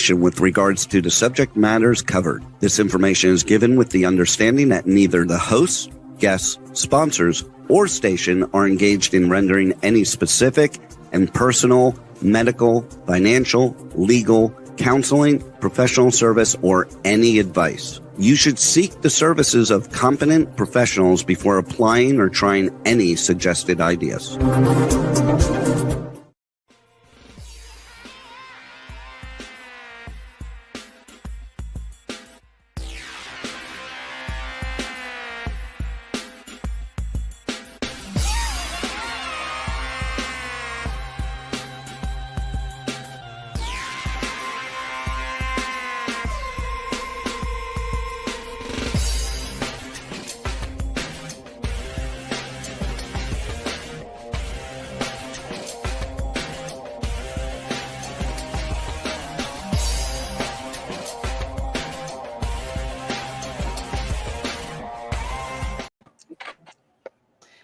information with regards to the subject matters covered. This information is given with the understanding that neither the hosts, guests, sponsors, or station are engaged in rendering any specific and personal, medical, financial, legal, counseling, professional service, or any advice. You should seek the services of competent professionals before applying or trying any suggested ideas.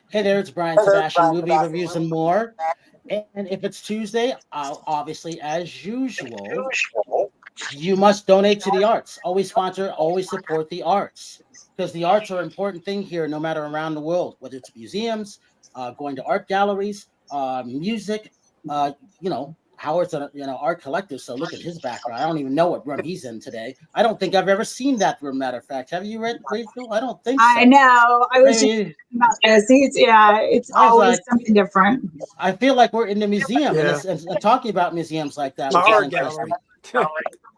Hey there, it's Brian Sebastian, movie reviews and more. And if it's Tuesday, obviously, as usual, you must donate to the arts. Always sponsor, always support the arts. Because the arts are an important thing here, no matter around the world, whether it's museums, going to art galleries, music, Howard's an art collector, so look at his background. I don't even know what room he's in today. I don't think I've ever seen that room, matter of fact. Have you read Rachel? I don't think so. I know. I was just thinking about this. It's always something different. I feel like we're in the museum and talking about museums like that. Art gallery.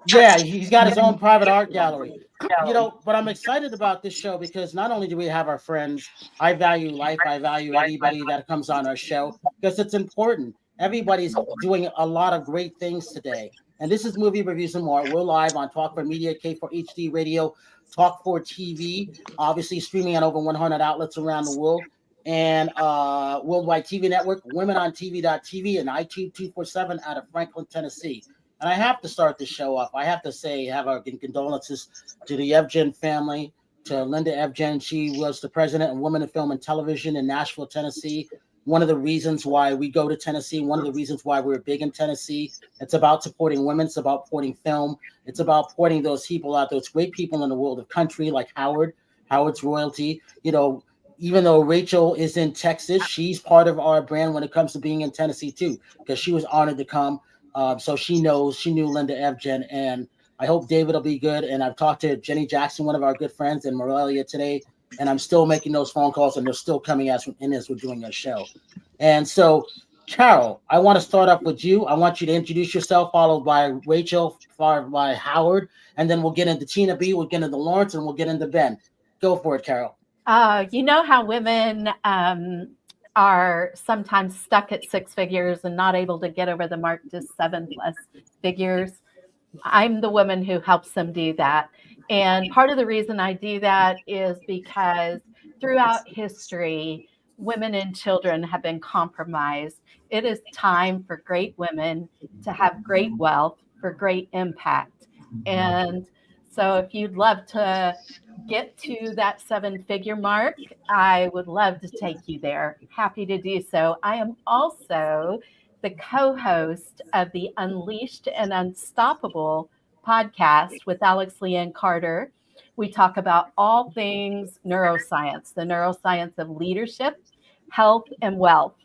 Yeah, he's got his own private art gallery. But I'm excited about this show because not only do we have our friends, I value life, I value anybody that comes on our show because it's important. Everybody's doing a lot of great things today. And this is Movie Reviews and More. We're live on Talk for Media, K4HD Radio, Talk for TV, obviously streaming on over 100 outlets around the world, and Worldwide TV Network, WomenOnTV.tv, and iTube 247 out of Franklin, Tennessee. And I have to start the show off. I have to say, have our condolences to the Evgen family, to Linda Evgen. She was the president of Women in Film and Television in Nashville, Tennessee. One of the reasons why we go to Tennessee, one of the reasons why we're big in Tennessee, it's about supporting women, it's about supporting film, it's about supporting those people out there, those great people in the world of country like Howard's royalty. Even though Rachel is in Texas, she's part of our brand when it comes to being in Tennessee too, because she was honored to come. So she knew Linda Evgen, and I hope David will be good. And I've talked to Jenny Jackson, one of our good friends, and Morelia today. And I'm still making those phone calls, and they're still coming as we're doing our show. And so, Carol, I want to start up with you. I want you to introduce yourself, followed by Rachel, followed by Howard, and then we'll get into Tina B, we'll get into Lawrence, and we'll get into Ben. Go for it, Carol. You know how women are sometimes stuck at six figures and not able to get over the mark to 7+ figures. I'm the woman who helps them do that. And part of the reason I do that is because throughout history, women and children have been compromised. It is time for great women to have great wealth for great impact. And so if you'd love to get to that 7-figure mark, I would love to take you there. Happy to do so. I am also the co-host of the Unleashed and Unstoppable podcast with Alex Leanne Carter. We talk about all things neuroscience, the neuroscience of leadership, health, and wealth.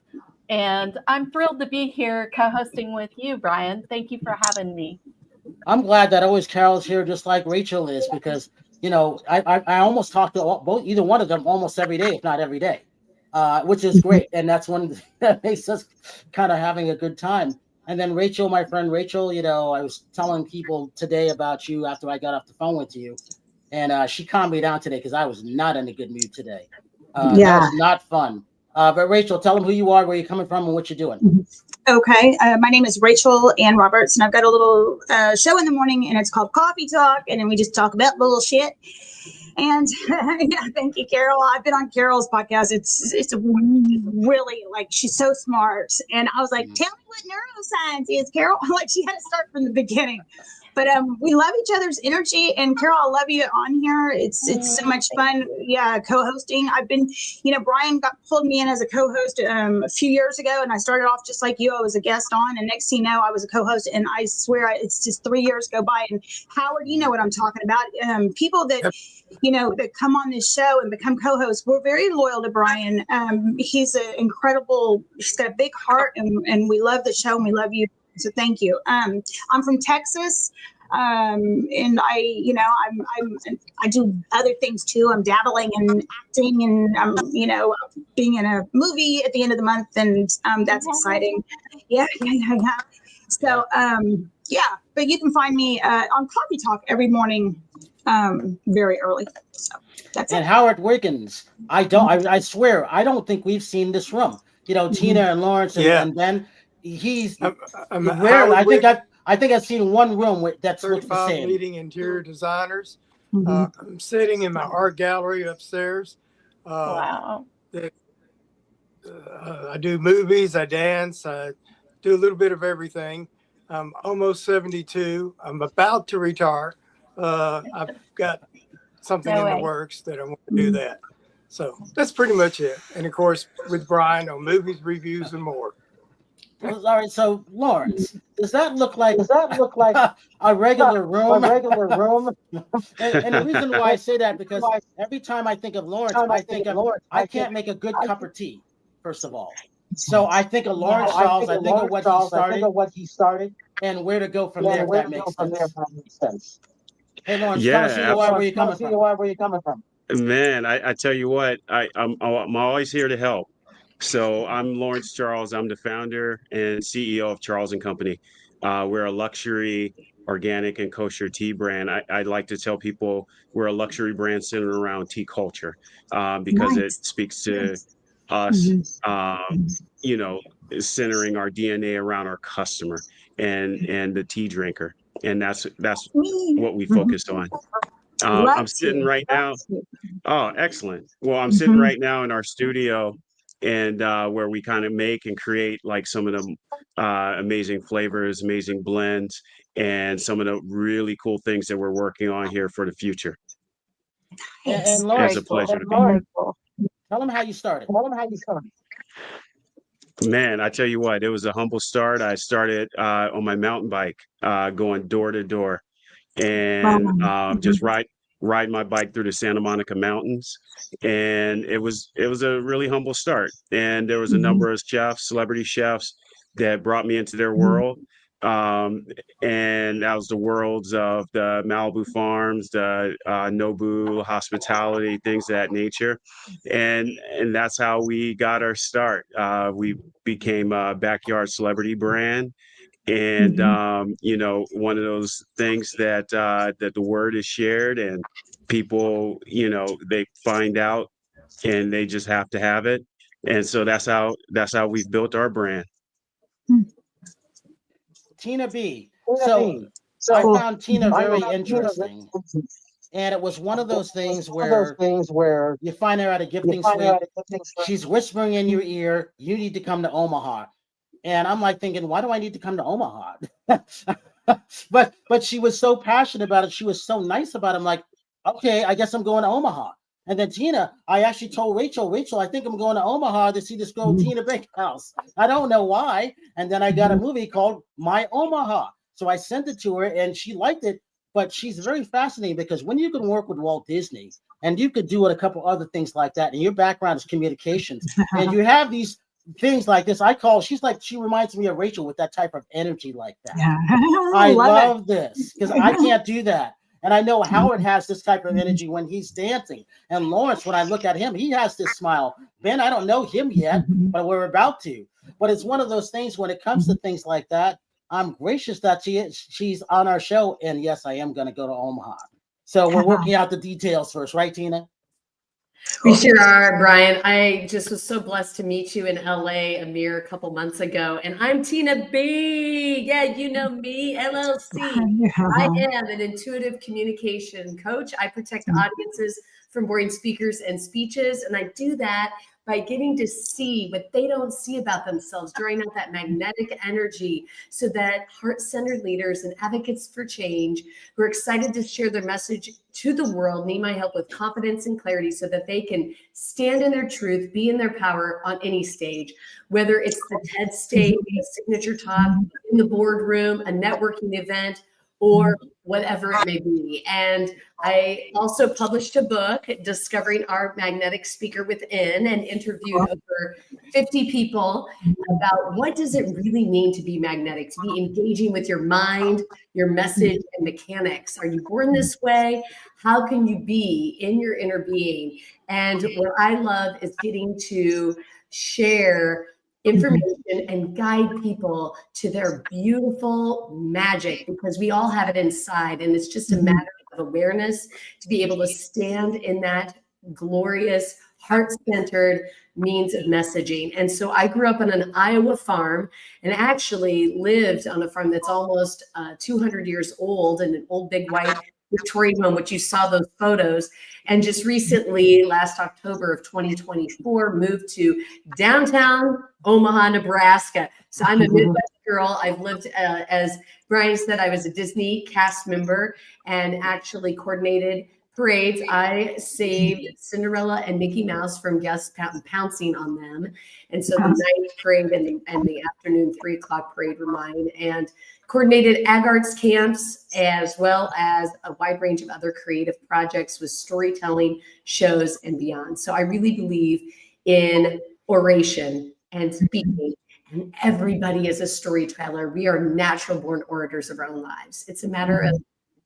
And I'm thrilled to be here co-hosting with you, Brian. Thank you for having me. I'm glad that always Carol's here, just like Rachel is, because I almost talk to either one of them almost every day, if not every day, which is great. And that's one that makes us kind of having a good time. And then Rachel, my friend Rachel, I was telling people today about you after I got off the phone with you. And she calmed me down today because I was not in a good mood today. That was not fun. But Rachel, tell them who you are, where you're coming from, and what you're doing. Okay. My name is Rachel Ann Roberts, and I've got a little show in the morning, and it's called Coffee Talk, and then we just talk about little shit. And thank you, Carol. I've been on Carol's podcast. It's really, she's so smart. And I was like, tell me what neuroscience is, Carol. She had to start from the beginning. But we love each other's energy, and Carol, I love you on here. It's so much fun. Yeah, co-hosting. I've been, Brian pulled me in as a co-host a few years ago, and I started off just like you. I was a guest on, and next thing you know, I was a co-host, and I swear it's just 3 years go by. And Howard, you know what I'm talking about. People that that come on this show and become co-hosts, we're very loyal to Brian. He's he's got a big heart, and we love the show, and we love you. So thank you. I'm from Texas, and I do other things too. I'm dabbling in acting, and being in a movie at the end of the month, and that's exciting. Yeah. So but you can find me on Coffee Talk every morning, very early. So that's and it. Howard Wiggins. I swear, I don't think we've seen this room. Tina and Lawrence and Ben. He's rare. I think I've seen one room that's looks the same. Leading interior designers. I'm sitting in my art gallery upstairs. Wow. I do movies, I dance, I do a little bit of everything. I'm almost 72. I'm about to retire. I've got something in the works that I want to do that. So that's pretty much it. And of course, with Brian on movies, reviews, and more. All right, so Lawrence, does that look like a regular room? And the reason why I say that because every time I think of Lawrence, I can't make a good cup of tea. First of all, so I think of Lawrence Charles. I think of what he started, and where to go from there. If that makes sense. Hey Lawrence, where you coming from? Man, I tell you what, I'm always here to help. So I'm Lawrence Charles. I'm the founder and CEO of Charles & Company. We're a luxury organic and kosher tea brand. I like to tell people we're a luxury brand centered around tea culture because it speaks to us, centering our DNA around our customer and the tea drinker. And that's what we focus on. I'm sitting right now. Oh, excellent. Well, I'm sitting right now in our studio and where we kind of make and create like some of the amazing flavors, amazing blends, and some of the really cool things that we're working on here for the future. And Lawrence, it's a pleasure to be here. Tell them how you started. Man, I tell you what, it was a humble start. I started on my mountain bike, going door to door, and just ride my bike through the Santa Monica Mountains. And it was a really humble start. And there was a number of chefs, celebrity chefs that brought me into their world. And that was the worlds of the Malibu Farms, the Nobu hospitality, things of that nature. And that's how we got our start. We became a backyard celebrity brand. And, one of those things that the word is shared and people, they find out and they just have to have it. And so that's how we've built our brand. Tina B. So I found Tina very interesting. And it was one of those things where you find her at a gifting suite. She's whispering in your ear, you need to come to Omaha. And I'm like thinking, why do I need to come to Omaha? but she was so passionate about it. She was so nice about it. I'm like, okay, I guess I'm going to Omaha. And then Tina, I actually told Rachel, I think I'm going to Omaha to see this girl, Tina Bakehouse. I don't know why. And then I got a movie called My Omaha. So I sent it to her and she liked it. But she's very fascinating because when you can work with Walt Disney and you could do a couple other things like that, and your background is communications, and you have these things like this, she reminds me of Rachel with that type of energy like that. Yeah. I love this because I can't do that. And I know Howard has this type of energy when he's dancing. And Lawrence, when I look at him, he has this smile. Ben, I don't know him yet, but we're about to. But it's one of those things when it comes to things like that, I'm gracious that she's on our show. And yes, I am going to go to Omaha. So we're working out the details first, right, Tina? We sure are, Brian. I just was so blessed to meet you in LA a mere couple months ago. And I'm Tina B. Yeah, you know me, LLC. I am an intuitive communication coach. I protect audiences from boring speakers and speeches. And I do that by getting to see what they don't see about themselves, drawing out that magnetic energy so that heart-centered leaders and advocates for change who are excited to share their message to the world need my help with confidence and clarity so that they can stand in their truth, be in their power on any stage, whether it's the TED stage, a signature talk, in the boardroom, a networking event, or whatever it may be. And I also published a book, Discovering Our Magnetic Speaker Within, and interviewed over 50 people about what does it really mean to be magnetic, to be engaging with your mind, your message, and mechanics. Are you born this way? How can you be in your inner being? And what I love is getting to share information and guide people to their beautiful magic, because we all have it inside, and it's just a matter of awareness to be able to stand in that glorious, heart-centered means of messaging. And so I grew up on an Iowa farm and actually lived on a farm that's almost 200 years old, in an old big white Victorian home, which you saw those photos. And just recently, last October of 2024, moved to downtown Omaha, Nebraska. So I'm a Midwest girl. I've lived, as Brian said, I was a Disney cast member and actually coordinated parades. I saved Cinderella and Mickey Mouse from guests pouncing on them. And so the night parade and the afternoon 3 o'clock parade were mine, and coordinated ag arts camps, as well as a wide range of other creative projects with storytelling, shows, and beyond. So I really believe in oration and speaking, and everybody is a storyteller. We are natural born orators of our own lives. It's a matter of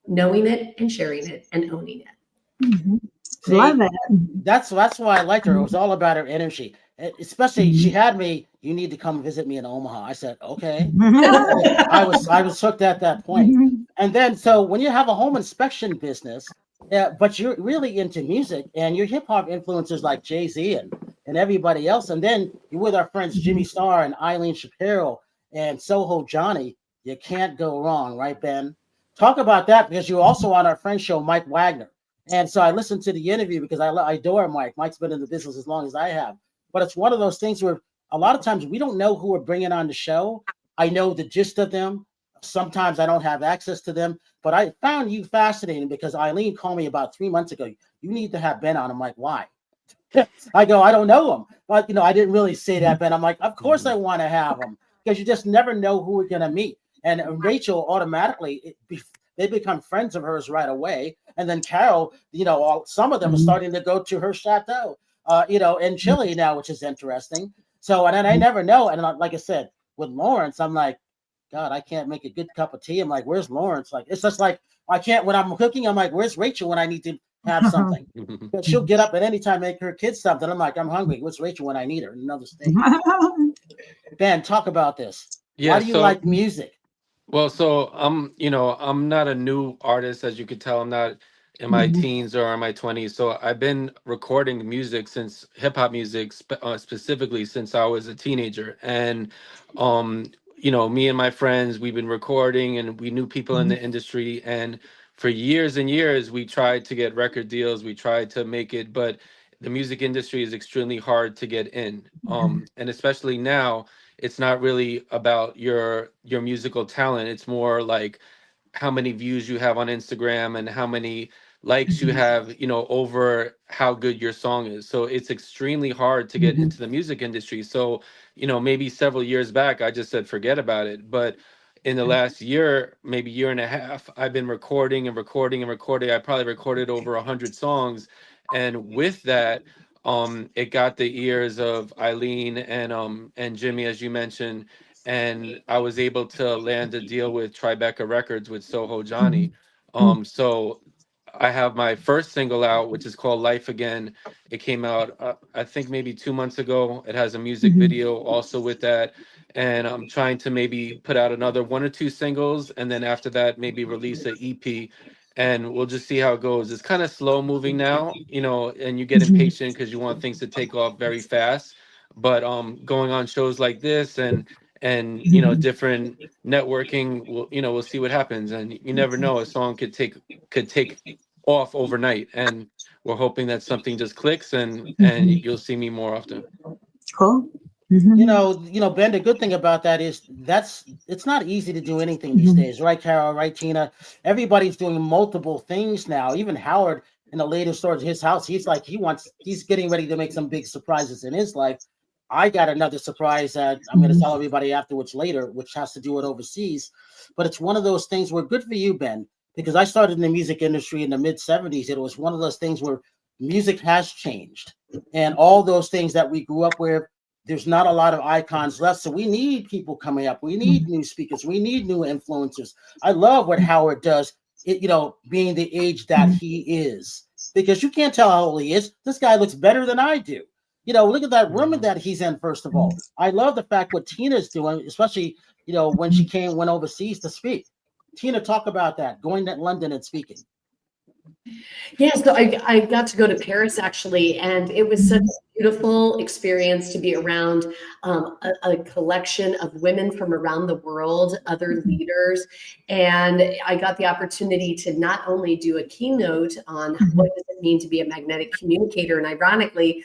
knowing it and sharing it and owning it. See, Love it. that's why I liked her. It was all about her energy. Especially, she had me, you need to come visit me in Omaha. I said, okay. I was hooked at that point. And then, so when you have a home inspection business, but you're really into music and your hip hop influencers like Jay-Z and everybody else, and then you're with our friends Jimmy Starr and Eileen Shapiro and Soho Johnny, you can't go wrong, right, Ben? Talk about that, because you're also on our friend show, Mike Wagner. And so I listened to the interview because I adore Mike. Mike's been in the business as long as I have. But it's one of those things where a lot of times we don't know who we're bringing on the show. I know the gist of them. Sometimes I don't have access to them. But I found you fascinating because Eileen called me about 3 months ago. You need to have Ben on. I'm like, why? I go, I don't know him. But, I didn't really say that, Ben. I'm like, of course I want to have him, because you just never know who we're going to meet. And Rachel automatically, they become friends of hers right away. And then Carol, some of them are starting to go to her chateau, in Chile now, which is interesting. So, and then I never know. And like I said, with Lawrence, I'm like, God, I can't make a good cup of tea. I'm like, where's Lawrence? Like, it's just like, I can't, when I'm cooking, I'm like, where's Rachel when I need to have something? But she'll get up at any time, make her kids something. I'm like, I'm hungry. Where's Rachel when I need her in another state? Ben, talk about this. Why do you like music? Well, so I'm not a new artist, as you could tell. I'm not in my teens or in my 20s. So I've been recording music since hip hop music, specifically since I was a teenager. And, me and my friends, we've been recording, and we knew people in the industry. And for years and years, we tried to get record deals. We tried to make it, but the music industry is extremely hard to get in. And especially now, it's not really about your musical talent. It's more like how many views you have on Instagram and how many likes you have, over how good your song is. So it's extremely hard to get into the music industry. So, maybe several years back, I just said, forget about it. But in the last year, maybe year and a half, I've been recording and recording and recording. I probably recorded over 100 songs. And with that, it got the ears of Eileen and Jimmy, as you mentioned, and I was able to land a deal with Tribeca Records with Soho Johnny. So I have my first single out, which is called Life Again. It came out, I think maybe 2 months ago. It has a music video also with that. And I'm trying to maybe put out another 1 or 2 singles. And then after that, maybe release an EP. And we'll just see how it goes. It's kind of slow moving now, and you get impatient because you want things to take off very fast. But going on shows like this and different networking, we'll see what happens. And you never know, a song could take off overnight. And we're hoping that something just clicks and you'll see me more often. Cool. You know, Ben, the good thing about that is it's not easy to do anything these days, right, Carol? Right, Tina? Everybody's doing multiple things now. Even Howard in the latest stories of his house, he's getting ready to make some big surprises in his life. I got another surprise that I'm going to tell everybody afterwards later, which has to do with overseas. But it's one of those things where good for you, Ben, because I started in the music industry in the mid 70s. It was one of those things where music has changed, and all those things that we grew up with, there's not a lot of icons left. So we need people coming up. We need new speakers. We need new influencers. I love what Howard does, being the age that he is, because you can't tell how old he is. This guy looks better than I do. Look at that room that he's in, first of all. I love the fact what Tina's doing, especially, when she went overseas to speak. Tina, talk about that, going to London and speaking. Yeah, so I got to go to Paris actually, and it was such a beautiful experience to be around a collection of women from around the world, other leaders, and I got the opportunity to not only do a keynote on what does it mean to be a magnetic communicator, and ironically,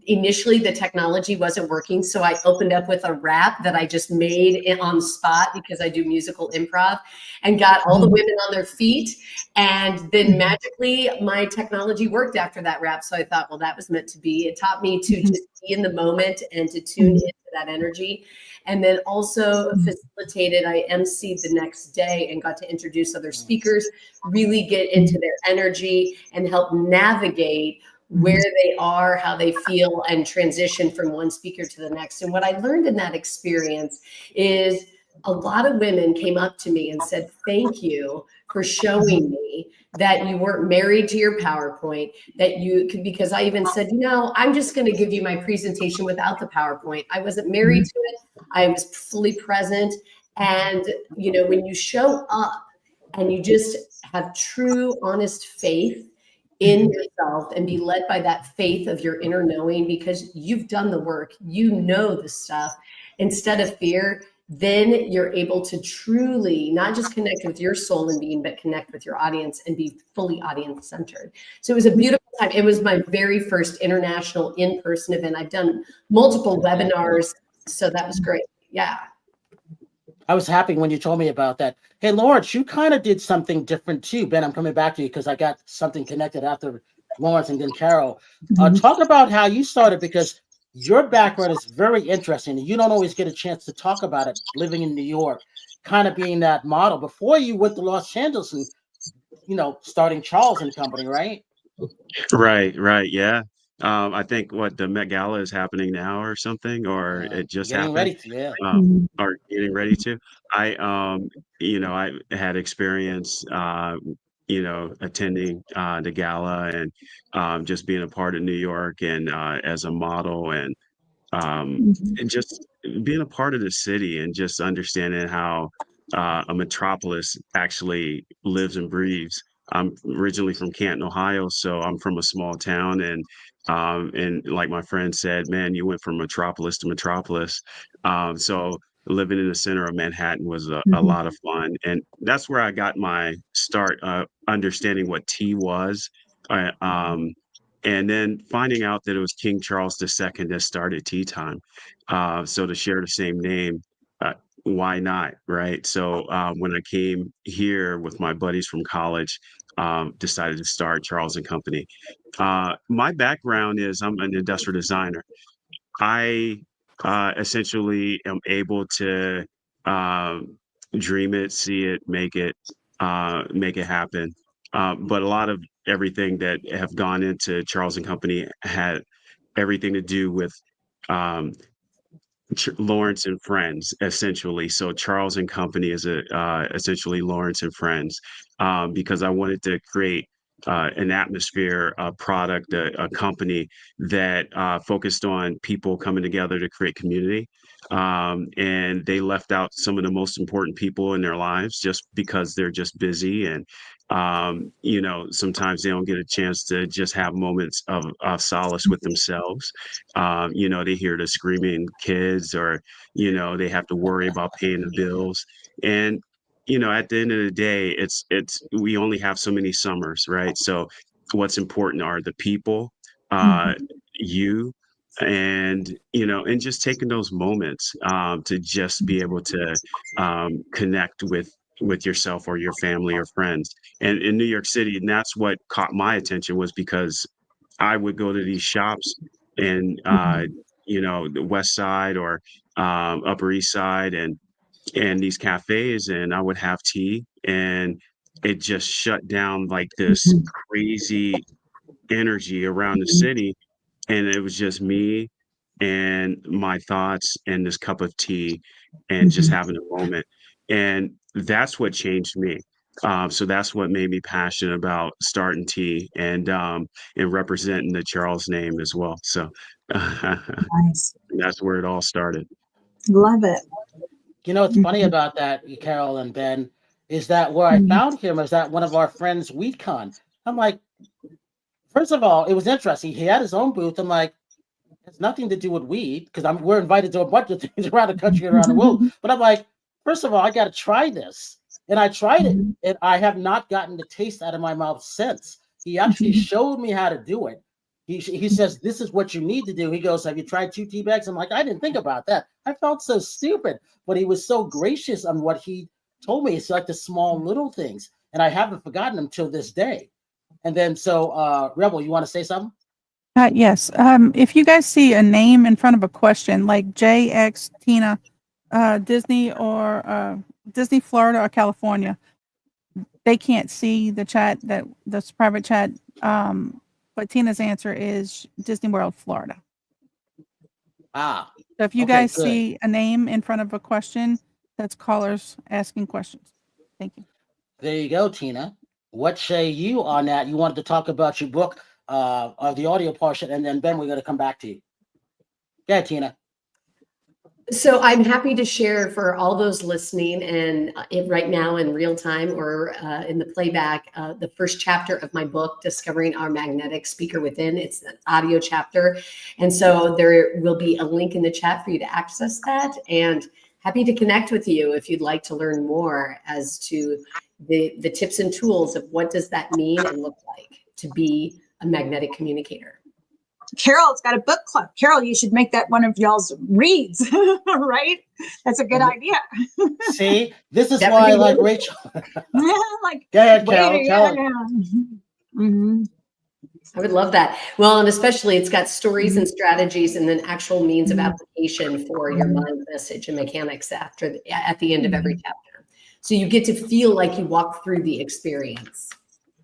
initially the technology wasn't working, so I opened up with a rap that I just made on the spot because I do musical improv, and got all the women on their feet, and then magically my technology worked after that rap. So I thought, well, that was meant to be. It taught me to just be in the moment and to tune into that energy. And then also facilitated, I emceed the next day and got to introduce other speakers, really get into their energy and help navigate where they are, how they feel, and transition from one speaker to the next. And what I learned in that experience is a lot of women came up to me and said, thank you for showing me that you weren't married to your PowerPoint, that you could, because I even said, I'm just going to give you my presentation without the PowerPoint. I wasn't married to it. I was fully present. And, when you show up and you just have true, honest faith in yourself and be led by that faith of your inner knowing, because you've done the work, the stuff, instead of fear, then you're able to truly not just connect with your soul and being, but connect with your audience and be fully audience centered. So it was a beautiful time. It was my very first international in-person event. I've done multiple webinars, so that was great. Yeah. I was happy when you told me about that. Hey, Lawrence, you kind of did something different too. Ben, I'm coming back to you because I got something connected after Lawrence and then Carol. Talk about how you started, because your background is very interesting. You don't always get a chance to talk about it, living in New York, kind of being that model before you went to Los Angeles and, starting Charles and Company, right? Right. Yeah. I think the Met Gala is happening now or something, or it just getting happened. ready to, yeah. Or getting ready to. I had experience, attending the gala and just being a part of New York and as a model and just being a part of the city and just understanding how a metropolis actually lives and breathes. I'm originally from Canton, Ohio, so I'm from a small town, and like my friend said, man, you went from metropolis to metropolis. So living in the center of Manhattan was a lot of fun, and that's where I got my start understanding what tea was. Uh, um, and then finding out that it was King Charles II that started tea time. So to share the same name, why not, right? So when I came here with my buddies from college, decided to start Charles and Company. My background is I'm an industrial designer. I essentially am able to dream it, see it, make it happen. But a lot of everything that have gone into Charles and Company had everything to do with um, Lawrence and Friends, essentially. So Charles and Company is essentially Lawrence and Friends, because I wanted to create an atmosphere, a product, a company that focused on people coming together to create community. And they left out some of the most important people in their lives just because they're just busy. And, sometimes they don't get a chance to just have moments of solace with themselves. They hear the screaming kids or, they have to worry about paying the bills. And, at the end of the day, we only have so many summers, right? So what's important are the people, you, and and just taking those moments to just be able to connect with yourself or your family or friends. And in New York City, and that's what caught my attention, was because I would go to these shops and the West Side or Upper East Side, and these cafes, and I would have tea, and it just shut down like this crazy energy around the city, and it was just me and my thoughts and this cup of tea and just having a moment. And that's what changed me. So that's what made me passionate about starting tea and representing the Charles name as well. So Nice. that's where it all started. Love it. What's funny about that, Carol and Ben, is that where I found him is at one of our friends' WeedCon. I'm like, first of all, it was interesting. He had his own booth. I'm like, it's nothing to do with weed, because we're invited to a bunch of things around the country and around the world. But I'm like, first of all, I got to try this. And I tried it, and I have not gotten the taste out of my mouth since. He actually showed me how to do it. He says, this is what you need to do. He goes, have you tried 2 tea bags? I'm like, I didn't think about that. I felt so stupid. But he was so gracious on what he told me. It's like the small little things. And I haven't forgotten them till this day. And then, so, Rebel, you want to say something? Yes. If you guys see a name in front of a question, like JX Tina, Disney or Disney, Florida or California, they can't see the chat, that's private chat. But Tina's answer is Disney World, Florida. Ah. So if you guys see a name in front of a question, that's callers asking questions. Thank you. There you go, Tina. What say you on that? You wanted to talk about your book, of the audio portion, and then Ben, we're going to come back to you. Yeah, Tina. So I'm happy to share for all those listening and right now in real time or in the playback, the first chapter of my book, Discovering Our Magnetic Speaker Within. It's an audio chapter. And so there will be a link in the chat for you to access that, and happy to connect with you if you'd like to learn more as to the tips and tools of what does that mean and look like to be a magnetic communicator. Carol's got a book club. Carol, you should make that one of y'all's reads, right? That's a good idea. See, this is why I like Rachel. Like, go ahead, Carol. I would love that. Well, and especially it's got stories and strategies and then actual means of application for your mind, message, and mechanics at the end of every chapter. So you get to feel like you walk through the experience.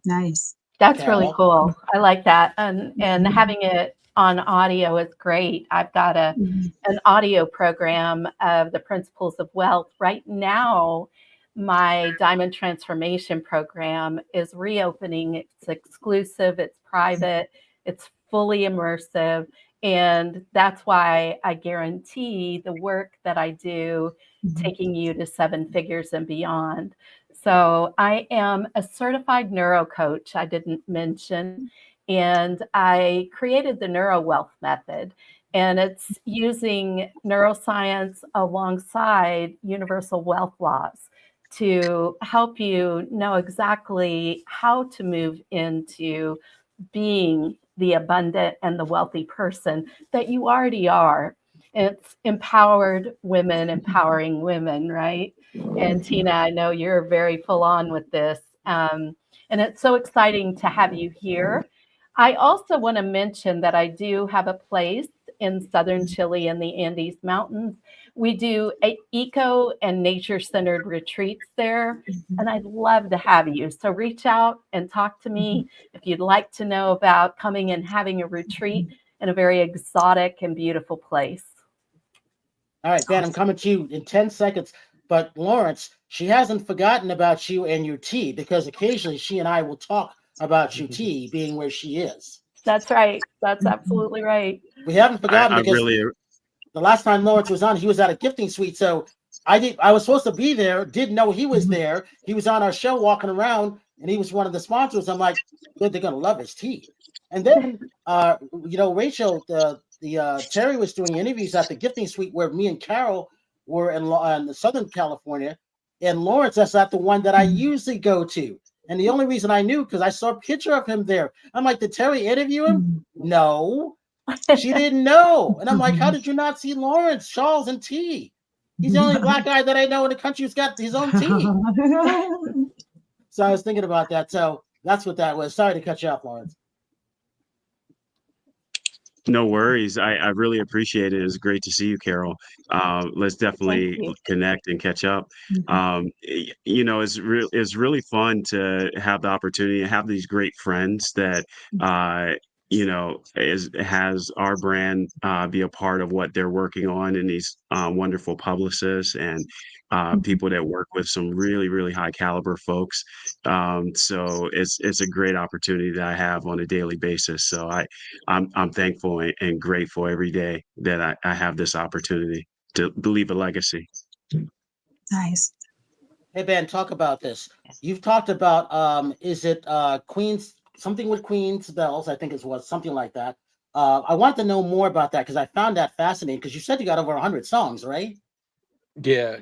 Nice. That's really cool. I like that. And having it on audio is great. I've got an audio program of the Principles of Wealth. Right now, my Diamond Transformation program is reopening. It's exclusive, it's private, it's fully immersive. And that's why I guarantee the work that I do, taking you to 7 figures and beyond. So I am a certified neuro coach, I didn't mention, and I created the Neuro Wealth Method. And it's using neuroscience alongside universal wealth laws to help you know exactly how to move into being the abundant and the wealthy person that you already are. It's empowered women, empowering women, right? And Tina, I know you're very full on with this. And it's so exciting to have you here. I also want to mention that I do have a place in southern Chile in the Andes Mountains. We do eco and nature-centered retreats there, and I'd love to have you. So reach out and talk to me if you'd like to know about coming and having a retreat in a very exotic and beautiful place. All right, Ben, I'm coming to you in 10 seconds. But Lawrence, she hasn't forgotten about you and your tea, because occasionally she and I will talk about your tea being where she is. That's right. That's absolutely right. We haven't forgotten because the last time Lawrence was on, he was at a gifting suite. So I was supposed to be there, didn't know he was there. He was on our show walking around, and he was one of the sponsors. I'm like, good, they're going to love his tea. And then, Rachel, Terri was doing interviews at the gifting suite where me and Carol were in Southern California. And Lawrence, that's not the one that I usually go to. And the only reason I knew, because I saw a picture of him there. I'm like, did Terri interview him? No, she didn't know. And I'm like, how did you not see Lawrence, Charles, and T? He's the only black guy that I know in the country who's got his own T. So I was thinking about that. So that's what that was. Sorry to cut you off, Lawrence. No worries. I really appreciate it. It was great to see you, Carol. Let's definitely connect and catch up. It's really fun to have the opportunity to have these great friends that has our brand be a part of what they're working on, and these wonderful publicists and people that work with some really, really high caliber folks. So it's a great opportunity that I have on a daily basis. So I'm thankful and grateful every day that I have this opportunity to leave a legacy. Nice. Hey Ben, talk about this. You've talked about is it Queen's, something with Queen's Bells? I think it was something like that. I want to know more about that because I found that fascinating. Because you said you got over 100 songs, right? Yeah,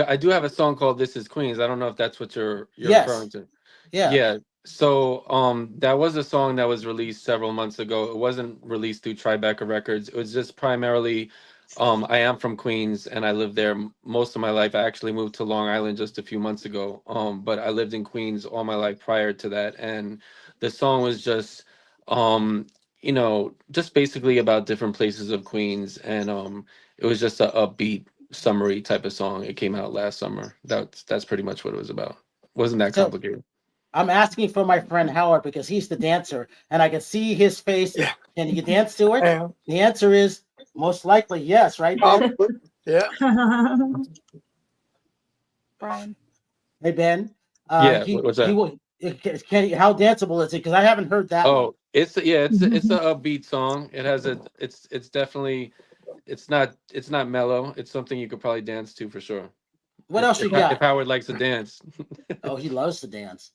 I do have a song called "This Is Queens." I don't know if that's what you're referring to. Yeah. So that was a song that was released several months ago. It wasn't released through Tribeca Records. It was just primarily I am from Queens and I lived there most of my life. I actually moved to Long Island just a few months ago. But I lived in Queens all my life prior to that. And the song was just just basically about different places of Queens, and it was just a upbeat summary type of song. It came out last summer. That's pretty much what it was about. Wasn't that complicated. I'm asking for my friend Howard because he's the dancer and I can see his face. Yeah. Can you dance to it? Yeah. The answer is most likely yes, right, Ben? Yeah. Brian. Hey, Ben. What's that? How danceable is it? Because I haven't heard that one. It's a upbeat song. It has it's definitely, it's not mellow. It's something you could probably dance to for sure. What else you got? If Howard likes to dance. Oh, he loves to dance.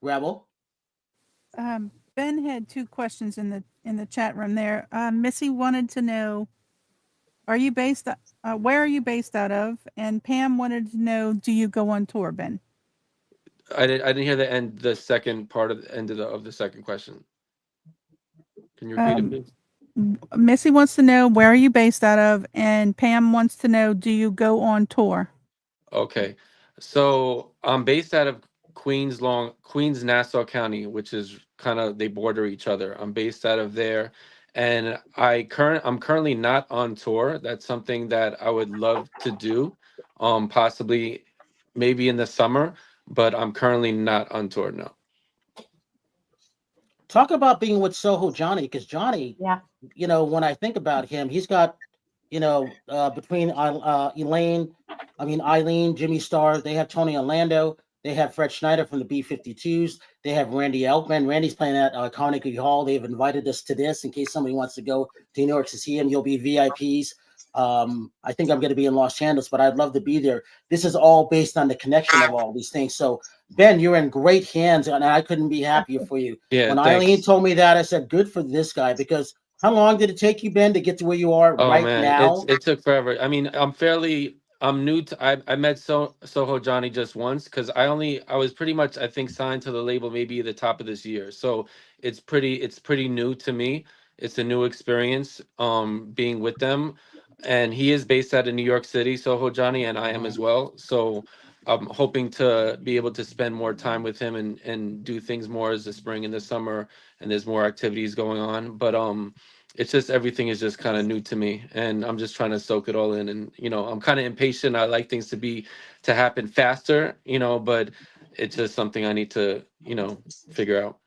Rebel. Ben had two questions in the chat room there. Missy wanted to know, where are you based out of? And Pam wanted to know, do you go on tour, Ben? I didn't hear the second part of the end of the second question. Can you repeat it, please? Missy wants to know, where are you based out of? And Pam wants to know, do you go on tour? Okay. So I'm based out of Queens, Nassau County, which is they border each other. I'm based out of there. And I'm currently not on tour. That's something that I would love to do. Possibly maybe in the summer, but I'm currently not on tour now. Talk about being with Soho Johnny, because Johnny, when I think about him, he's got, between Eileen, Jimmy Starr, they have Tony Orlando, they have Fred Schneider from the B-52s, they have Randy Elkman. Randy's playing at Carnegie Hall. They've invited us to this in case somebody wants to go to New York to see him. You'll be VIPs. I think I'm going to be in Los Angeles, but I'd love to be there. This is all based on the connection of all these things. So, Ben, you're in great hands, and I couldn't be happier for you. Yeah, when thanks. Eileen told me that, I said, good for this guy, because how long did it take you, Ben, to get to where you are now? It took forever. I mean, I'm new to, I met Soho Johnny just once, because I was pretty much, I think, signed to the label maybe at the top of this year. So it's pretty new to me. It's a new experience being with them. And he is based out of New York City, Soho Johnny, and I am as well. So I'm hoping to be able to spend more time with him and do things more as the spring and the summer, and there's more activities going on. But it's just, everything is just kind of new to me, and I'm just trying to soak it all in. And I'm kind of impatient. I like things to happen faster, but it's just something I need to figure out.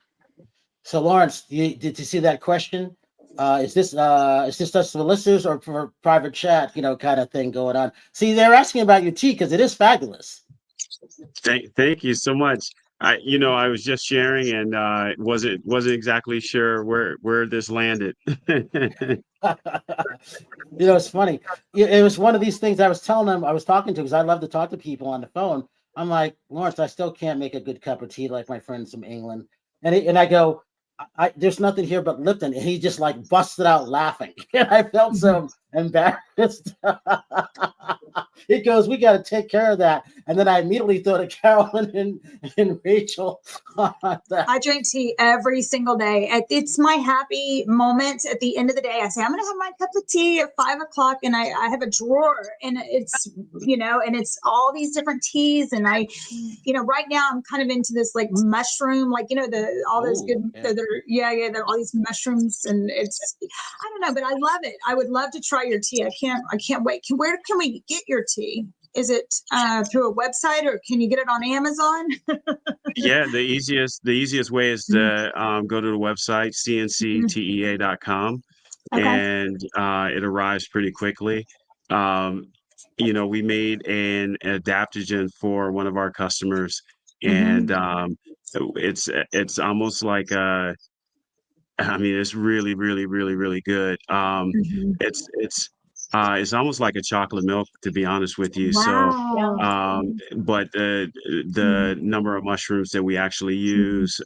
So Lawrence, did you see that question? Is this just for listeners or for private chat, kind of thing going on? See, they're asking about your tea because it is fabulous. Thank you so much. I was just sharing and wasn't exactly sure where this landed. It's funny. It was one of these things I was telling them, I was talking to, because I love to talk to people on the phone. I'm like, Lawrence, I still can't make a good cup of tea like my friends from England. And I go, there's nothing here but Lipton. And he just like busted out laughing. And I felt so embarrassed. He goes, we got to take care of that. And then I immediately thought of Carolyn and Rachel on that. I drink tea every single day. It's my happy moment at the end of the day. I say, I'm going to have my cup of tea at 5 o'clock, and I have a drawer, and it's, and it's all these different teas. And I, right now I'm kind of into this like mushroom, like, all those good, all these mushrooms. And it's, I don't know, but I love it. I would love to try your tea. I can't wait. Where can we get your tea? Is it through a website, or can you get it on Amazon? Yeah, the easiest way is to go to the website cnctea.com, and it arrives pretty quickly. We made an adaptogen for one of our customers, and it's almost like it's really, really, really, really good. It's almost like a chocolate milk, to be honest with you. Wow. So, but the number of mushrooms that we actually use,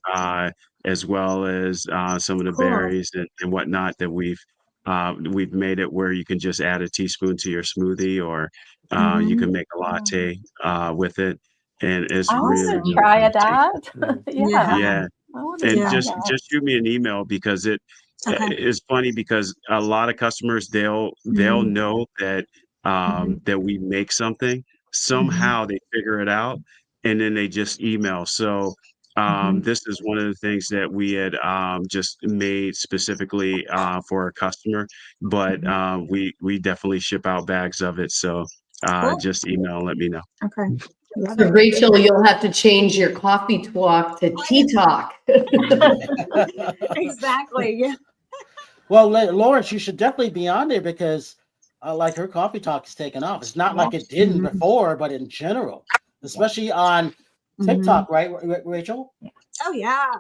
as well as some of the berries and whatnot that we've made it where you can just add a teaspoon to your smoothie, or you can make a latte with it, and it's I really, want to really try good. that. Yeah. I want to And try just that. shoot me an email, because it's funny, because a lot of customers, they'll know that that we make something. Somehow they figure it out, and then they just email. So this is one of the things that we had just made specifically for a customer, but we definitely ship out bags of it. So just email and let me know. Okay. So Rachel, you'll have to change your coffee talk to tea talk. Exactly. Yeah. Well, Lawrence, you should definitely be on there, because like her coffee talk is taken off. It's not like it didn't before, but in general, especially on TikTok, right, Rachel? Oh yeah.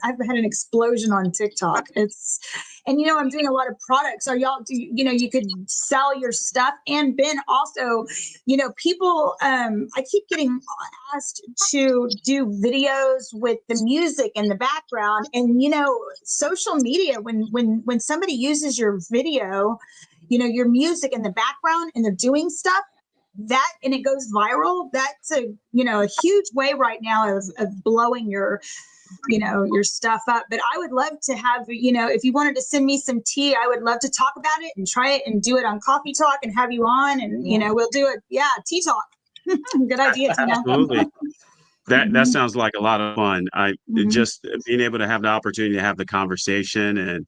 I've had an explosion on TikTok. And I'm doing a lot of products. So you could sell your stuff, and Ben also, people, I keep getting asked to do videos with the music in the background, and, social media, when somebody uses your video, your music in the background, and they're doing stuff, and it goes viral, that's a huge way right now of blowing your stuff up. But I would love to have, if you wanted to send me some tea, I would love to talk about it and try it and do it on Coffee Talk and have you on, and we'll do it. Yeah, tea talk. Good idea, Tina. Absolutely. That sounds like a lot of fun. Just being able to have the opportunity to have the conversation, and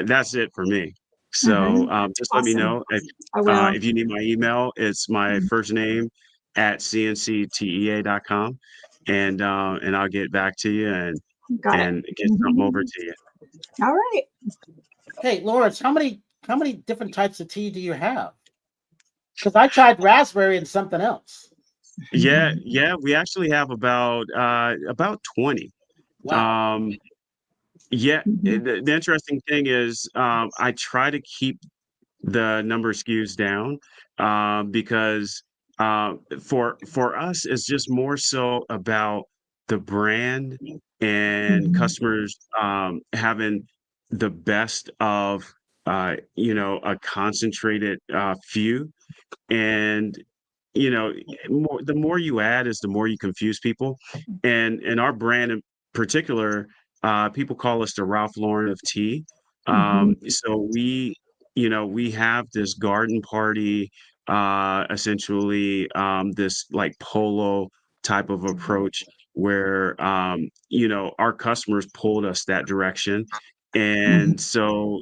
that's it for me. So just let me know if you need my email. It's my first name at cnctea.com, and I'll get back to you and get something over to you. All right. Hey, Lawrence, how many different types of tea do you have? Because I tried raspberry and something else. Yeah, we actually have about 20. Wow. The interesting thing is I try to keep the number of SKUs down, because for us, it's just more so about the brand and customers having the best of a concentrated few. And the more you add is the more you confuse people. And in our brand in particular, people call us the Ralph Lauren of tea. So we have this garden party, essentially this like polo type of approach, where our customers pulled us that direction. And so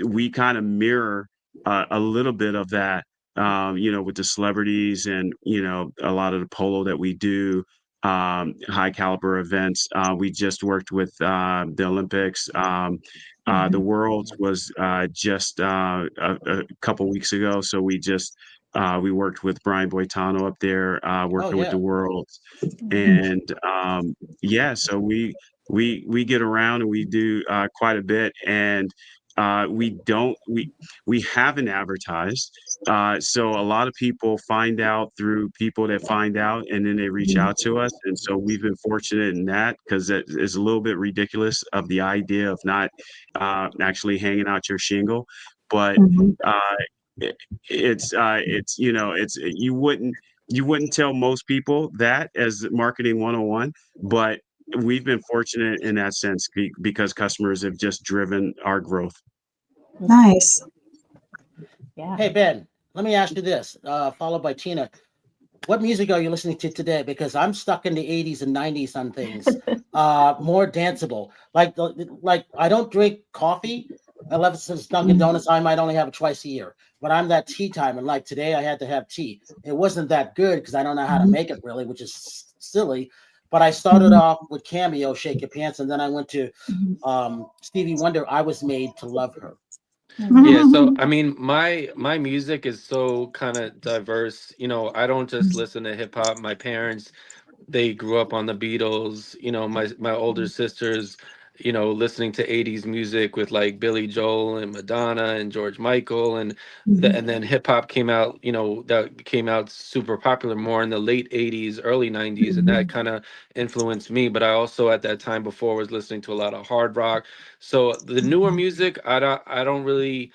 we kind of mirror a little bit of that, with the celebrities, and a lot of the polo that we do, high caliber events. We just worked with the Olympics. The Worlds was just a couple weeks ago, so we worked with Brian Boitano up there, working with the Worlds, and so we get around, and we do quite a bit. And we haven't advertised. So a lot of people find out through people that find out, and then they reach out to us. And so we've been fortunate in that, because it is a little bit ridiculous of the idea of not actually hanging out your shingle. But it's you wouldn't tell most people that as marketing 101, but we've been fortunate in that sense because customers have just driven our growth. Nice. Yeah. Hey, Ben, let me ask you this, followed by Tina. What music are you listening to today? Because I'm stuck in the 80s and 90s on things. More danceable. Like I don't drink coffee. Unless it's Dunkin' Donuts, I might only have it twice a year. But I'm that tea time. And like today, I had to have tea. It wasn't that good because I don't know how to make it really, which is silly. But I started off with Cameo, Shake Your Pants, and then I went to Stevie Wonder, I Was Made to Love Her. Yeah, so I mean, my music is so kind of diverse. You know, I don't just listen to hip hop. My parents, they grew up on the Beatles. You know, my older sisters, you know, listening to 80s music with like Billy Joel and Madonna and George Michael, and and then hip hop came out, you know, that came out super popular more in the late 80s, early 90s, and that kind of influenced me. But I also at that time before was listening to a lot of hard rock. So the newer music, I don't really,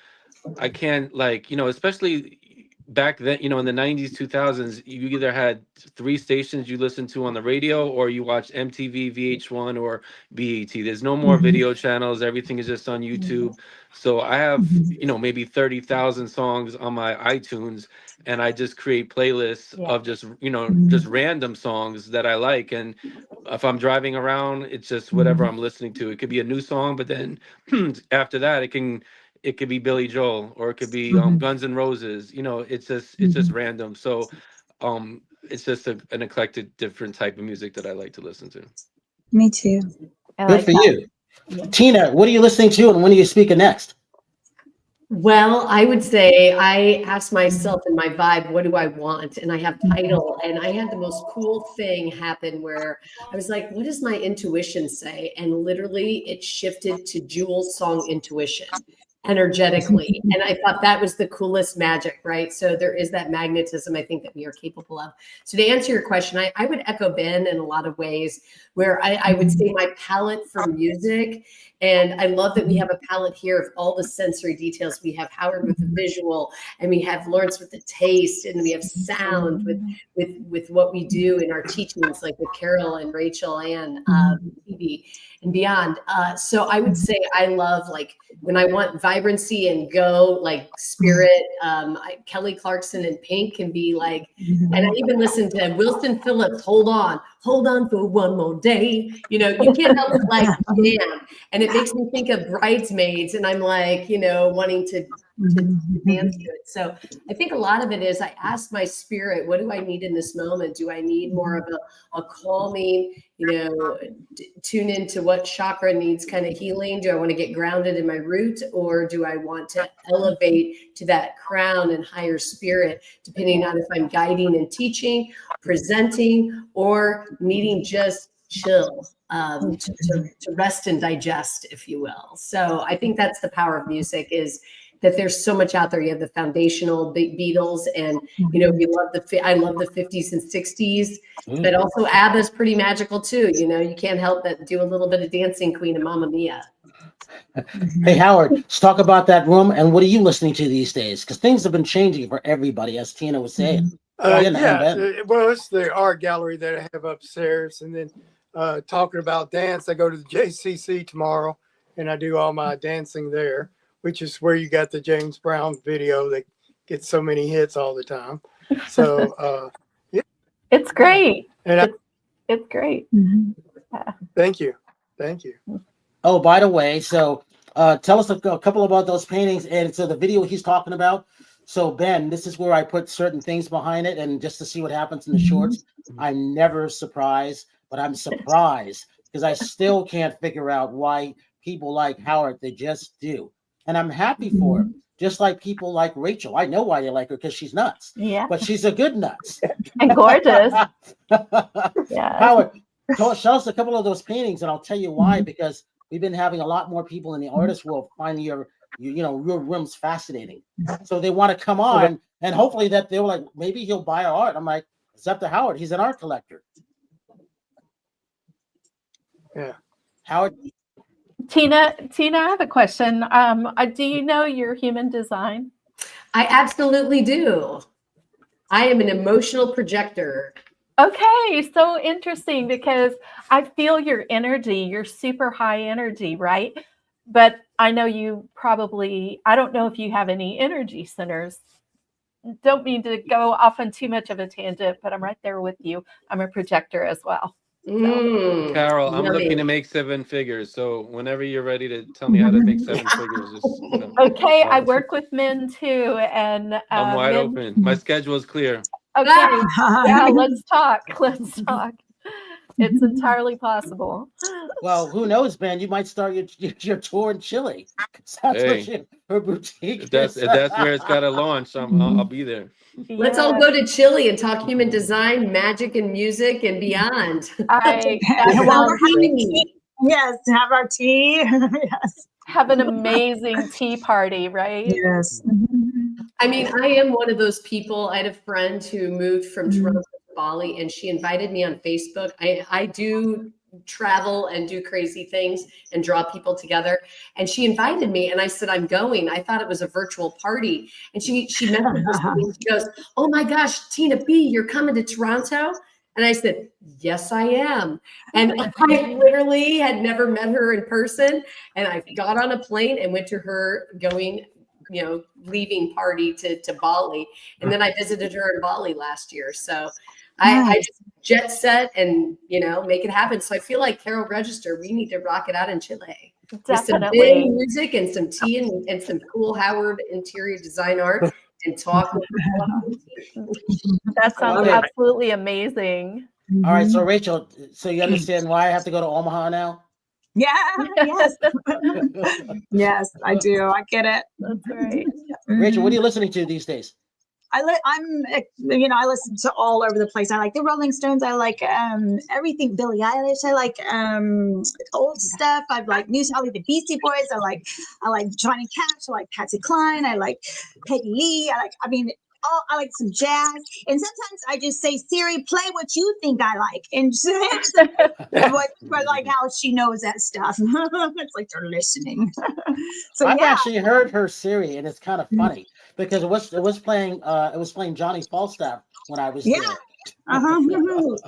I can't, like, you know, especially back then, you know, in the 90s, 2000s, you either had 3 stations you listened to on the radio, or you watched MTV, VH1, or BET. There's no more video channels. Everything is just on YouTube. So I have, you know, maybe 30,000 songs on my iTunes, and I just create playlists of just, you know, just random songs that I like. And if I'm driving around, it's just whatever I'm listening to. It could be a new song, but then after that, it could be Billy Joel, or it could be Guns N' Roses. You know, it's just random. So it's just an eclectic, different type of music that I like to listen to. Me too. Good for you. Tina, what are you listening to, and when are you speaking next? Well, I would say I asked myself in my vibe, what do I want? And I have title, and I had the most cool thing happen where I was like, what does my intuition say? And literally it shifted to Jewel's song Intuition energetically. And I thought that was the coolest magic, right? So there is that magnetism I think that we are capable of. So to answer your question, I would echo Ben in a lot of ways, where I would say my palette for music, and I love that we have a palette here of all the sensory details. We have Howard with the visual, and we have Lawrence with the taste, and we have sound with what we do in our teachings, like with Carol and Rachel and Phoebe and beyond. So I would say I love, like, when I want vibrancy and go, like spirit, Kelly Clarkson and Pink can be like, and I even listen to Wilson Phillips, hold on for one more day. You know, you can't help but like jam. And it makes me think of Bridesmaids, and I'm like, you know, wanting to dance to it. So I think a lot of it is I ask my spirit, what do I need in this moment? Do I need more of a calming, you know, tune into what chakra needs kind of healing? Do I want to get grounded in my root, or do I want to elevate to that crown and higher spirit, depending on if I'm guiding and teaching, presenting, or needing just chill, to rest and digest, if you will. So I think that's the power of music, is that there's so much out there. You have the foundational Beatles, and you know, I love the 50s and 60s, but also ABBA's pretty magical too. You know, you can't help but do a little bit of Dancing Queen and Mamma Mia. Hey, Howard, let's talk about that room, and what are you listening to these days? Because things have been changing for everybody, as Tina was saying. Well, it's the art gallery that I have upstairs, and then talking about dance, I go to the JCC tomorrow, and I do all my dancing there, which is where you got the James Brown video that gets so many hits all the time. So yeah, it's great. And it's great. Yeah. Thank you. Oh, by the way, so tell us a couple about those paintings, and so the video he's talking about. So Ben, this is where I put certain things behind it, and just to see what happens in the shorts. I'm never surprised, but I'm surprised because I still can't figure out why people like Howard. They just do, and I'm happy for him. Just like people like Rachel. I know why you like her, because she's nuts. Yeah, but she's a good nuts and gorgeous. Yeah, Howard, show us a couple of those paintings, and I'll tell you why. Because we've been having a lot more people in the artist world find your your room's fascinating. So they want to come on, and hopefully that they were like, maybe he'll buy our art. I'm like, it's up to Howard. He's an art collector. Yeah. Howard. Tina, I have a question. Do you know your human design? I absolutely do. I am an emotional projector. Okay, so interesting, because I feel your energy. You're super high energy, right? But I know you probably, I don't know if you have any energy centers. Don't mean to go off on too much of a tangent, but I'm right there with you. I'm a projector as well. So. Carol, I'm yummy. looking to make 7 figures. So whenever you're ready to tell me how to make 7 figures, just, Okay, I work with men too, and I'm wide open. My schedule is clear. Okay, yeah, let's talk. Let's talk. It's entirely possible. Well, who knows, man? You might start your tour in Chile. That's Hey, her boutique. if that's where it's got to launch, I'll be there. Let's all go to Chile and talk human design, magic, and music, and beyond. Yes, have our tea. Yes. Have an amazing tea party, right? Yes. I mean, I am one of those people. I had a friend who moved from Toronto to Bali, and she invited me on Facebook. I do travel and do crazy things and draw people together. And she invited me, and I said, I'm going. I thought it was a virtual party. And she messaged me, and she goes, oh my gosh, Tina B, you're coming to Toronto? And I said, yes, I am. And I literally had never met her in person. And I got on a plane and went to her leaving party to Bali. And then I visited her in Bali last year. So I just jet set and, make it happen. So I feel like Carol Register, we need to rock it out in Chile. Definitely. With some big music and some tea and some cool Howard interior design art. And talk. That sounds absolutely amazing. All right, so Rachel, so you understand why I have to go to Omaha now? Yeah. Yes. Yes, I do. I get it. That's right. Rachel, what are you listening to these days? I listen to all over the place. I like the Rolling Stones. I like everything. Billie Eilish. I like old stuff. I like I like the Beastie Boys. I like Johnny Cash. I like Patsy Cline. I like Peggy Lee. I like some jazz. And sometimes I just say, Siri, play what you think I like. And like how she knows that stuff. It's like they're listening. So I've actually heard her Siri, and it's kind of funny because it was playing Johnny Falstaff when I was there.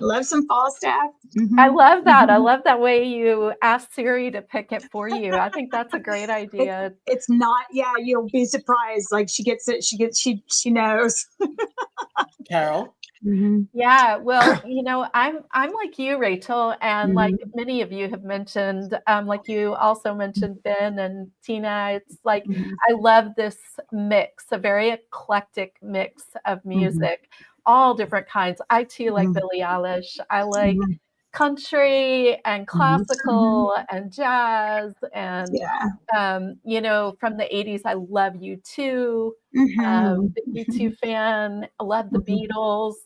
Love some Falstaff. I love that. I love that way you asked Siri to pick it for you. I think that's a great idea. It's not. Yeah, you'll be surprised. Like she gets it. She knows. Carol. Yeah, well, I'm like you, Rachel, and like many of you have mentioned, like you also mentioned Ben and Tina. It's like I love this mix, a very eclectic mix of music. All different kinds. I too like Billie Eilish. I like country and classical and jazz and from the 80s. I love U2. Big U2 fan. I love the Beatles.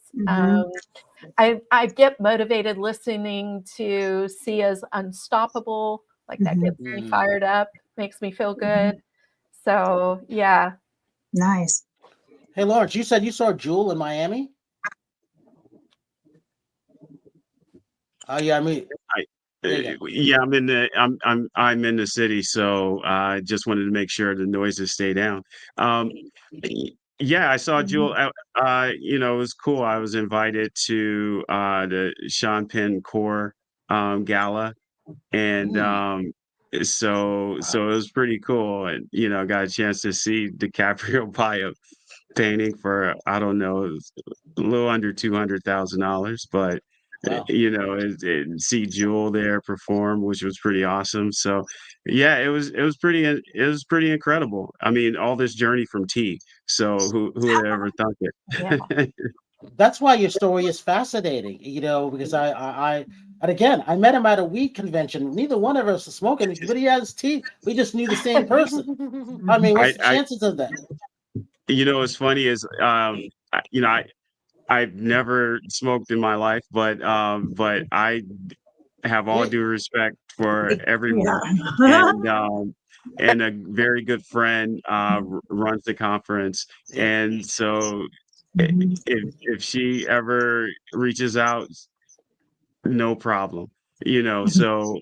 I get motivated listening to Sia's Unstoppable. Like that gets me fired up, makes me feel good. So yeah. Nice. Hey, Lawrence, you said you saw Jewel in Miami? Oh yeah, I'm in the city, so I just wanted to make sure the noises stay down. Yeah, I saw Jewel. It was cool. I was invited to the Sean Penn Core Gala, and so it was pretty cool. And got a chance to see DiCaprio buy a painting for I don't know, a little under $200,000, but wow. And see Jewel there perform, which was pretty awesome. So yeah, it was pretty incredible. I mean, all this journey from T. So who would have ever thunk it? Yeah. That's why your story is fascinating, because I met him at a weed convention. Neither one of us is smoking, but he has tea. We just knew the same person. I mean, what's the chances of that? What's funny is, I've never smoked in my life, but I have all due respect for everyone. And and a very good friend runs the conference. And so if she ever reaches out, no problem, so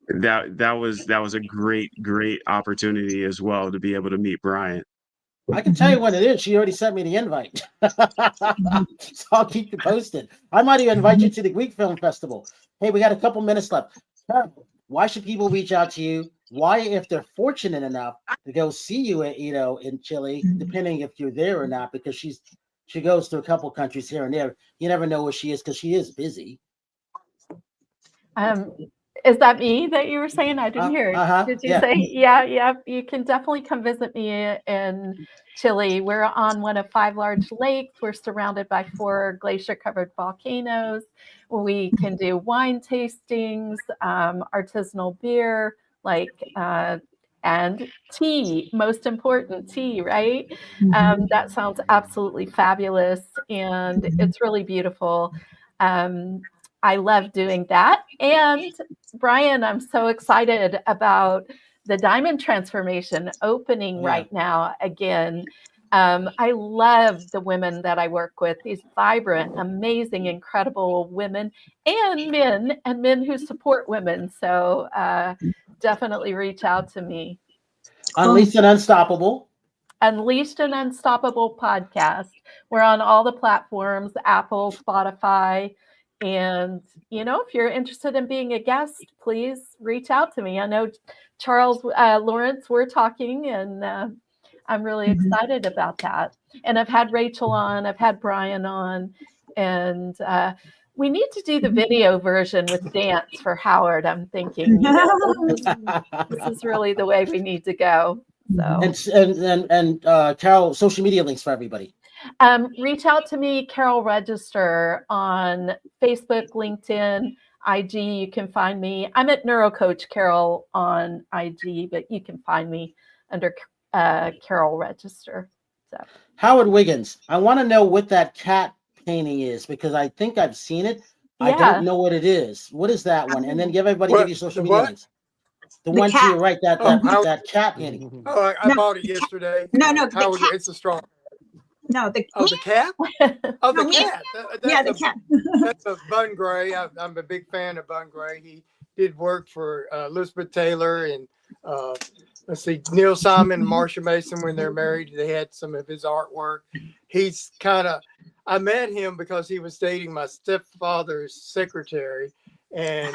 that was a great opportunity as well to be able to meet Brian. I can tell you when it is. She already sent me the invite. So I'll keep you posted. I might even invite you to the Greek Film Festival. Hey, we got a couple minutes left. Why should people reach out to you? Why, if they're fortunate enough to go see you at, in Chile, depending if you're there or not, because she goes to a couple countries here and there. You never know where she is because she is busy. Is that me that you were saying? I didn't hear it. Did you say? Yeah. You can definitely come visit me in Chile. We're on one of 5 large lakes. We're surrounded by 4 glacier-covered volcanoes. We can do wine tastings, artisanal beer, and tea. Most important, tea, right? That sounds absolutely fabulous, and it's really beautiful. I love doing that. And Brian, I'm so excited about the diamond transformation opening right now again. I love the women that I work with, these vibrant, amazing, incredible women and men who support women. So definitely reach out to me. Unleashed and Unstoppable. Unleashed and Unstoppable podcast. We're on all the platforms, Apple, Spotify. And, if you're interested in being a guest, please reach out to me. I know Charles Lawrence, we're talking, and I'm really excited about that. And I've had Rachel on, I've had Brian on, and we need to do the video version with dance for Howard. I'm thinking, this is really the way we need to go. So. And Carol, social media links for everybody. Reach out to me, Carol Register, on Facebook, LinkedIn, IG. You can find me. I'm at NeuroCoach Carol on IG, but you can find me under Carol Register. So. Howard Wiggins, I want to know what that cat painting is because I think I've seen it. Yeah. I don't know what it is. What is that one? And then give you social media links. The one cat. To your right, that cat painting. Oh, I bought it yesterday. No, Howard, it's a strong. No, the cat? Oh, the cat. The cat. That's a Bun Gray. I'm a big fan of Bun Gray. He did work for Elizabeth Taylor and Neil Simon and Marsha Mason when they're married. They had some of his artwork. He's I met him because he was dating my stepfather's secretary, and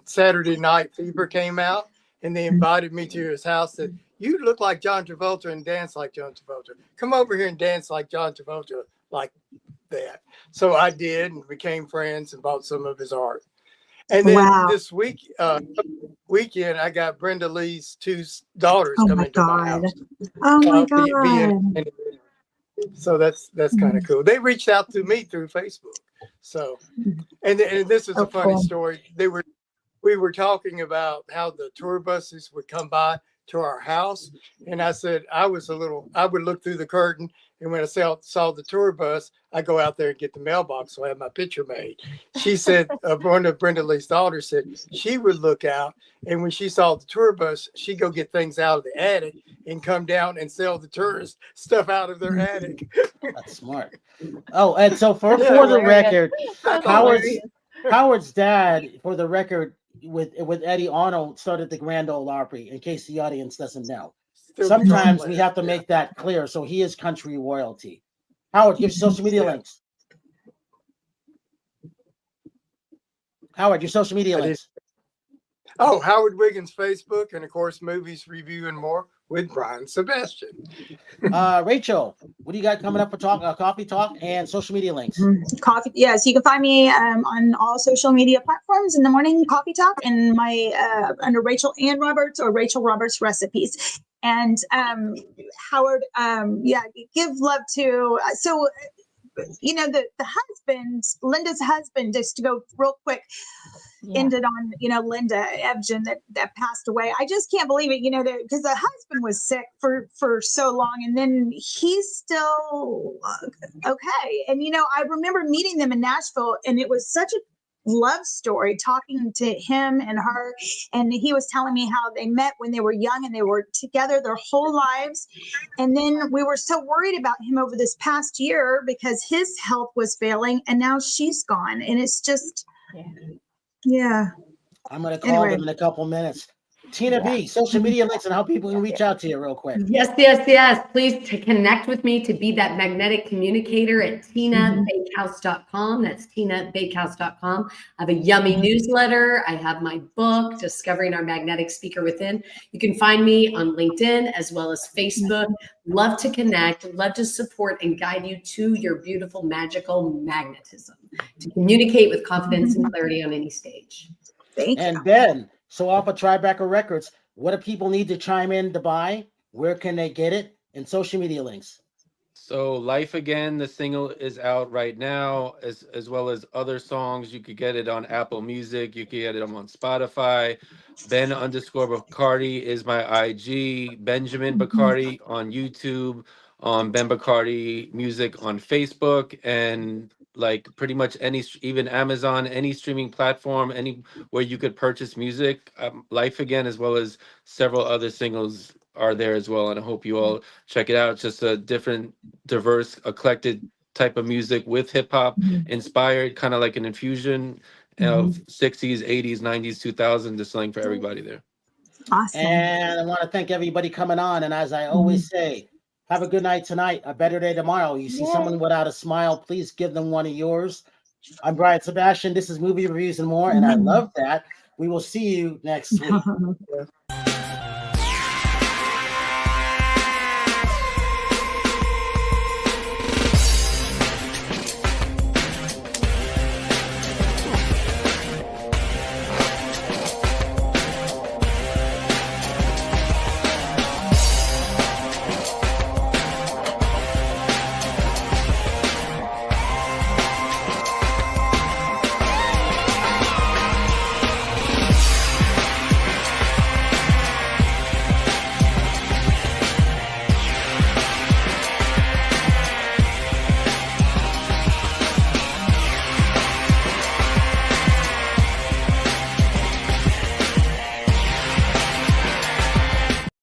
Saturday Night Fever came out, and they invited me to his house. Said, "You look like John Travolta and dance like John Travolta. Come over here and dance like John Travolta, like that." So I did, and became friends and bought some of his art. And then this weekend, I got Brenda Lee's 2 daughters coming to my house. Oh my God. So that's kind of cool. They reached out to me through Facebook. So, and this is a funny story. We were talking about how the tour buses would come by to our house. And I said, I would look through the curtain. And when I saw the tour bus, I go out there and get the mailbox. So I have my picture made. She said, one of Brenda Lee's daughters said she would look out. And when she saw the tour bus, she'd go get things out of the attic and come down and sell the tourist stuff out of their attic. That's smart. Oh, and so for the record, Howard's dad, for the record, with Eddie Arnold, started the Grand Ole Opry, in case the audience doesn't know. Sometimes we have to make that clear. So he is country royalty. Howard, give social media links. Howard, your social media links. Oh, Howard Wiggins Facebook, and of course, Movies, Review, and More with Brian Sebastian. Rachel, what do you got coming up for coffee talk and social media links? Coffee, yes, you can find me on all social media platforms in the morning. Coffee talk, and my under Rachel Ann Roberts or Rachel Roberts Recipes. And Howard, give love to the husband, Linda's husband, just to go real quick. Ended on, Linda Evgen that passed away. I just can't believe it, because the husband was sick for so long, and then he's still okay. And, I remember meeting them in Nashville, and it was such a love story, talking to him and her. And he was telling me how they met when they were young and they were together their whole lives. And then we were so worried about him over this past year because his health was failing and now she's gone. And it's just, yeah. I'm going to call them in a couple minutes. Tina B, social media links and how people can reach out to you real quick. Yes. Please to connect with me to be that magnetic communicator at tinabakehouse.com. That's tinabakehouse.com. I have a yummy newsletter. I have my book, Discovering Our Magnetic Speaker Within. You can find me on LinkedIn as well as Facebook. Love to connect, love to support and guide you to your beautiful, magical magnetism to communicate with confidence and clarity on any stage. Thank you. And Ben, so off of Tribeca Records, what do people need to chime in to buy? Where can they get it? And social media links. So Life Again, the single is out right now, as well as other songs. You could get it on Apple Music. You could get it on Spotify. Ben_Bacardi is my IG. Benjamin Bacardi on YouTube. Ben Bacardi Music on Facebook. And like pretty much any, even Amazon, any streaming platform, any where you could purchase music. Life Again, as well as several other singles are there as well, and I hope you all check it out. It's just a different, diverse, eclectic type of music with hip hop inspired, kind of like an infusion of 60s, 80s, 90s, 2000s, the slang for everybody there. Awesome. And I want to thank everybody coming on. And as I always say, have a good night tonight, a better day tomorrow. You see someone without a smile, please give them one of yours. I'm Brian Sebastian. This is Movie Reviews and More, and I love that. We will see you next week.